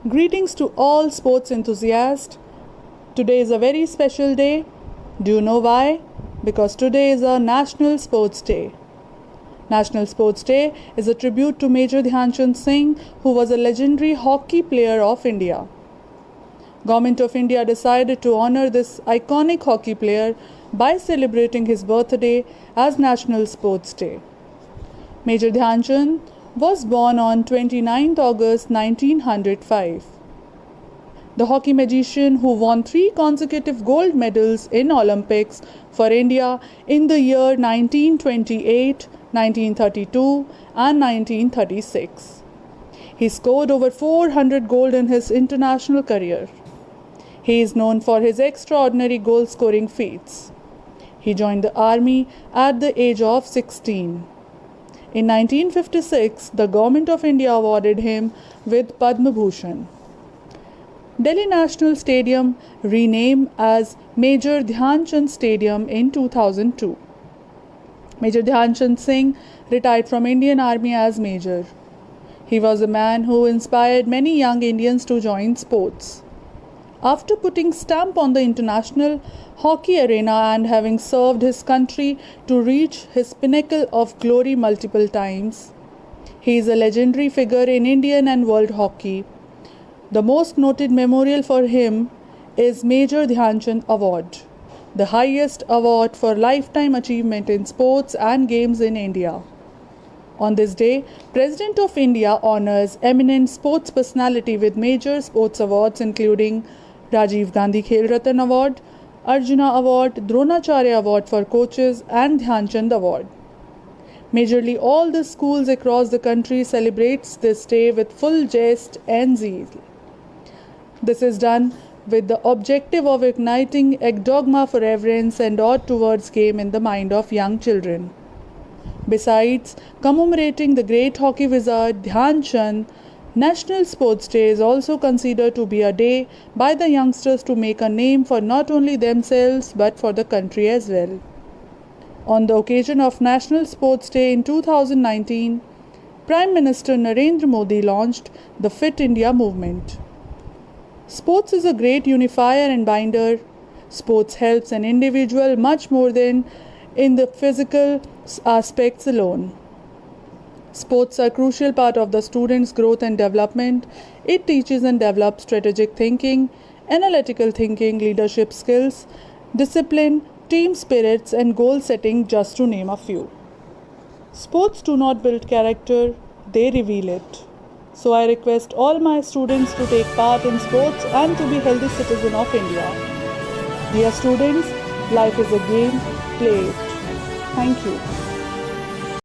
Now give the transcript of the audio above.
Greetings to all sports enthusiasts. Today is a very special day. Do you know why? Because today is a National Sports Day. National Sports Day is a tribute to Major Dhyan Chand Singh, who was a legendary hockey player of India. Government of India decided to honor this iconic hockey player by celebrating his birthday as National Sports Day. Major Dhyan Chand was born on 29th August 1905. The hockey magician who won 3 consecutive gold medals in Olympics for India in the year 1928, 1932 and 1936. He scored over 400 goals in his international career. He is known for his extraordinary goal-scoring feats. He joined the army at the age of 16. In 1956, the Government of India awarded him with Padma Bhushan. Delhi National Stadium renamed as Major Dhyan Chand Stadium in 2002. Major Dhyan Chand Singh retired from Indian Army as Major. He was a man who inspired many young Indians to join sports. After putting stamp on the international hockey arena and having served his country to reach his pinnacle of glory multiple times, he is a legendary figure in Indian and world hockey. The most noted memorial for him is Major Dhyan Chand Award, the highest award for lifetime achievement in sports and games in India. On this day, President of India honors eminent sports personality with major sports awards including Rajiv Gandhi Khel Ratan Award, Arjuna Award, Dronacharya Award for coaches and Dhyan Chand Award. Majorly all the schools across the country celebrates this day with full zest and zeal. This is done with the objective of igniting a dogma for reverence and awe towards game in the mind of young children. Besides commemorating the great hockey wizard Dhyan Chand, National Sports Day is also considered to be a day by the youngsters to make a name for not only themselves but for the country as well. On the occasion of National Sports Day in 2019, Prime Minister Narendra Modi launched the Fit India movement. Sports is a great unifier and binder. Sports helps an individual much more than in the physical aspects alone. Sports are a crucial part of the student's growth and development. It teaches and develops strategic thinking, analytical thinking, leadership skills, discipline, team spirits, and goal setting, just to name a few. Sports do not build character, they reveal it. So I request all my students to take part in sports and to be healthy citizens of India. Dear students, life is a game, play it. Thank you.